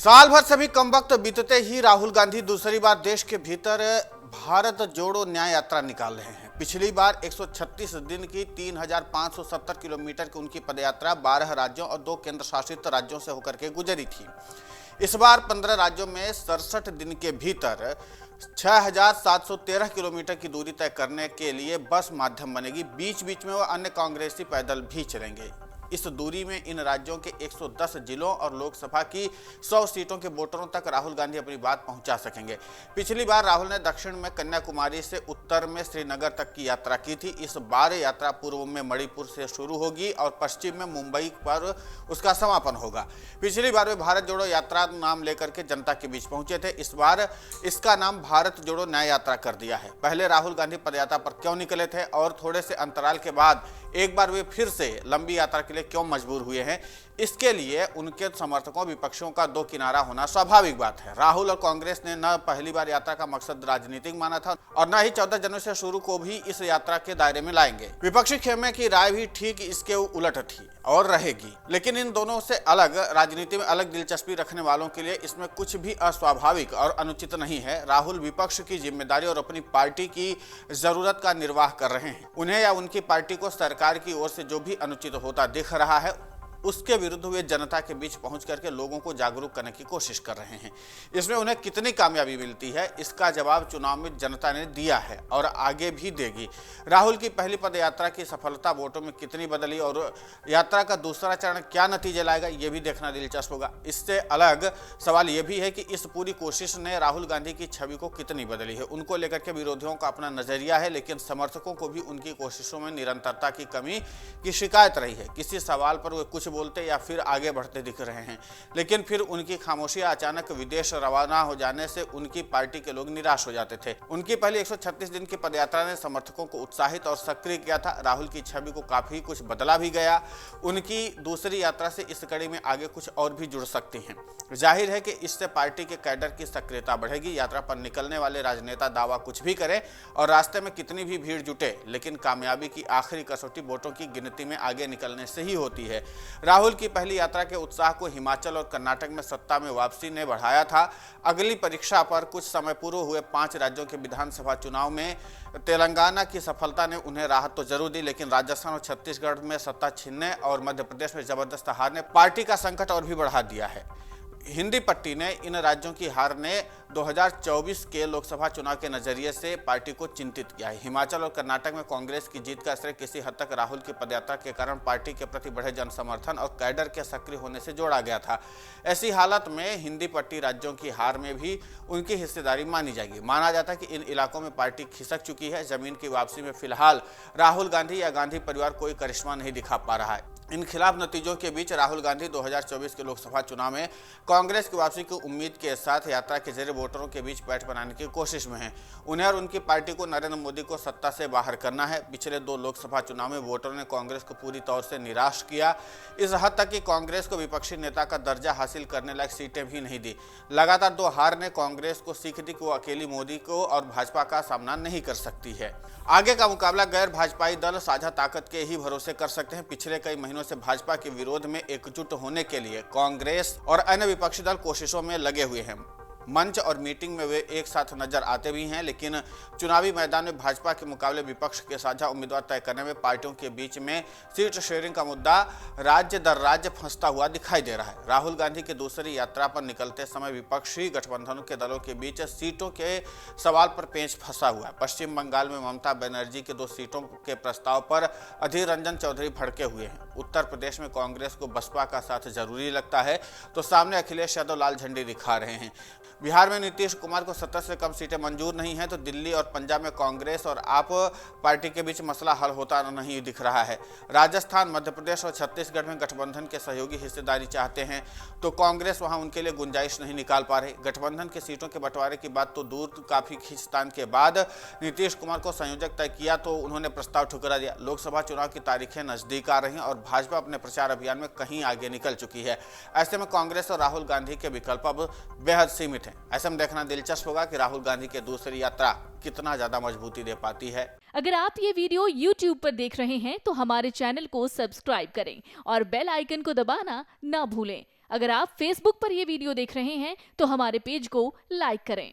साल भर सभी कम वक्त बीतते ही राहुल गांधी दूसरी बार देश के भीतर भारत जोड़ो न्याय यात्रा निकाल रहे हैं। पिछली बार 136 दिन की 3,570 किलोमीटर की उनकी पदयात्रा 12 राज्यों और 2 केंद्र शासित राज्यों से होकर के गुजरी थी। इस बार 15 राज्यों में 67 दिन के भीतर 6,713 किलोमीटर की दूरी तय करने के लिए बस माध्यम बनेगी। बीच बीच में वो अन्य कांग्रेसी पैदल भी चलेंगे। इस दूरी में इन राज्यों के 110 जिलों और लोकसभा की 100 सीटों के वोटरों तक राहुल गांधी अपनी बात पहुंचा सकेंगे। पिछली बार राहुल ने दक्षिण में कन्याकुमारी से उत्तर में श्रीनगर तक की यात्रा की थी। इस बार यात्रा पूर्व में मणिपुर से शुरू होगी और पश्चिम में मुंबई पर उसका समापन होगा। पिछली बार वे भारत जोड़ो यात्रा नाम लेकर के जनता के बीच पहुंचे थे। इस बार इसका नाम भारत जोड़ो न्याय यात्रा कर दिया है। पहले राहुल गांधी पदयात्रा पर क्यों निकले थे और थोड़े से अंतराल के बाद एक बार वे फिर से लंबी यात्रा के लिए क्यों मजबूर हुए हैं, इसके लिए उनके समर्थकों विपक्षों का दो किनारा होना स्वाभाविक बात है। राहुल और कांग्रेस ने न पहली बार यात्रा का मकसद राजनीतिक माना था और न ही 14 जनवरी से शुरू को भी इस यात्रा के दायरे में लाएंगे। विपक्षी खेमे की राय भी ठीक इसके उलट थी और रहेगी, लेकिन इन दोनों से अलग राजनीति में अलग दिलचस्पी रखने वालों के लिए इसमें कुछ भी अस्वाभाविक और अनुचित नहीं है। राहुल विपक्ष की जिम्मेदारी और अपनी पार्टी की जरूरत का निर्वाह कर रहे हैं। उन्हें या उनकी पार्टी को सरकार की ओर से जो भी अनुचित होता दिख रहा है उसके विरुद्ध वे जनता के बीच पहुंच करके लोगों को जागरूक करने की कोशिश कर रहे हैं। इसमें उन्हें कितनी कामयाबी मिलती है, इसका जवाब चुनाव में जनता ने दिया है और आगे भी देगी। राहुल की पहली पदयात्रा की सफलता वोटों में कितनी बदली और यात्रा का दूसरा चरण क्या नतीजे लाएगा, ये भी देखना दिलचस्प होगा। इससे अलग सवाल यह भी है कि इस पूरी कोशिश ने राहुल गांधी की छवि को कितनी बदली है। उनको लेकर के विरोधियों का अपना नजरिया है, लेकिन समर्थकों को भी उनकी कोशिशों में निरंतरता की कमी की शिकायत रही है। किसी सवाल पर वे कुछ बोलते या फिर आगे बढ़ते दिख रहे हैं, लेकिन फिर उनकी खामोशी अचानक विदेश रवाना हो जाने से उनकी पार्टी के लोग निराश हो जाते थे। उनकी पहली 136 दिन की पदयात्रा ने समर्थकों को उत्साहित और सक्रिय किया था। राहुल की छवि को काफी कुछ बदला भी गया। उनकी दूसरी यात्रा से इस कड़ी में आगे कुछ और भी जुड़ सकती हैं। जाहिर है कि इससे पार्टी के कैडर की सक्रियता बढ़ेगी। यात्रा पर निकलने वाले राजनेता दावा कुछ भी करें और रास्ते में कितनी भी भीड़ जुटे, लेकिन कामयाबी की आखिरी कसौटी वोटों की गिनती में आगे निकलने से ही होती है। राहुल की पहली यात्रा के उत्साह को हिमाचल और कर्नाटक में सत्ता में वापसी ने बढ़ाया था। अगली परीक्षा पर कुछ समय पूर्व हुए 5 राज्यों के विधानसभा चुनाव में तेलंगाना की सफलता ने उन्हें राहत तो जरूर दी, लेकिन राजस्थान और छत्तीसगढ़ में सत्ता छीनने और मध्य प्रदेश में जबरदस्त हार ने पार्टी का संकट और भी बढ़ा दिया है। हिंदी पट्टी ने इन राज्यों की हार ने 2024 के लोकसभा चुनाव के नजरिए से पार्टी को चिंतित किया है। हिमाचल और कर्नाटक में कांग्रेस की जीत का असर किसी हद तक राहुल की पदयात्रा के कारण पार्टी के प्रति बढ़े जन समर्थन और कैडर के सक्रिय होने से जोड़ा गया था। ऐसी हालत में हिंदी पट्टी राज्यों की हार में भी उनकी हिस्सेदारी मानी जाएगी। माना जाता है कि इन इलाकों में पार्टी खिसक चुकी है। जमीन की वापसी में फिलहाल राहुल गांधी या गांधी परिवार कोई करिश्मा नहीं दिखा पा रहा है। इन खिलाफ नतीजों के बीच राहुल गांधी 2024 के लोकसभा चुनाव में कांग्रेस की वापसी की उम्मीद के साथ यात्रा के जरिए वोटरों के बीच पैठ बनाने की कोशिश में हैं। उन्हें और उनकी पार्टी को नरेंद्र मोदी को सत्ता से बाहर करना है। पिछले 2 लोकसभा चुनाव में वोटरों ने कांग्रेस को पूरी तौर से निराश किया, इस हद तक कि कांग्रेस को विपक्षी नेता का दर्जा हासिल करने लायक सीटें भी नहीं दी। लगातार 2 हार ने कांग्रेस को सीख दी कि वो अकेली मोदी को और भाजपा का सामना नहीं कर सकती है। आगे का मुकाबला गैर भाजपाई दल साझा ताकत के ही भरोसे कर सकते हैं। पिछले कई महीनों से भाजपा के विरोध में एकजुट होने के लिए कांग्रेस और अन्य विपक्षी दल कोशिशों में लगे हुए हैं। मंच और मीटिंग में वे एक साथ नजर आते भी हैं, लेकिन चुनावी मैदान में भाजपा के मुकाबले विपक्ष के साझा उम्मीदवार तय करने में पार्टियों के बीच में सीट शेयरिंग का मुद्दा राज्य दर राज्य फंसता हुआ दिखाई दे रहा है। राहुल गांधी की दूसरी यात्रा पर निकलते समय विपक्षी गठबंधनों के दलों के बीच सीटों के सवाल पर पेंच फंसा हुआ है। पश्चिम बंगाल में ममता बनर्जी के 2 सीटों के प्रस्ताव पर अधीर रंजन चौधरी भड़के हुए हैं। उत्तर प्रदेश में कांग्रेस को बसपा का साथ जरूरी लगता है, तो सामने अखिलेश यादव लाल झंडी दिखा रहे हैं। बिहार में नीतीश कुमार को 70 से कम सीटें मंजूर नहीं है, तो दिल्ली और पंजाब में कांग्रेस और आप पार्टी के बीच मसला हल होता नहीं दिख रहा है। राजस्थान, मध्य प्रदेश और छत्तीसगढ़ में गठबंधन के सहयोगी हिस्सेदारी चाहते हैं, तो कांग्रेस वहां उनके लिए गुंजाइश नहीं निकाल पा रही। गठबंधन के सीटों के बंटवारे की बात तो दूर, काफी खींचतान के बाद नीतीश कुमार को संयोजक तय किया तो उन्होंने प्रस्ताव ठुकरा दिया। लोकसभा चुनाव की तारीखें नजदीक आ रही हैं और भाजपा अपने प्रचार अभियान में कहीं आगे निकल चुकी है। ऐसे में कांग्रेस और राहुल गांधी के विकल्प अब बेहद सीमित हैं। ऐसे में देखना दिलचस्प होगा कि राहुल गांधी की दूसरी यात्रा कितना ज्यादा मजबूती दे पाती है। अगर आप ये वीडियो YouTube पर देख रहे हैं तो हमारे चैनल को सब्सक्राइब करें और बेल आइकन को दबाना ना भूलें। अगर आप Facebook पर ये वीडियो देख रहे हैं तो हमारे पेज को लाइक करें।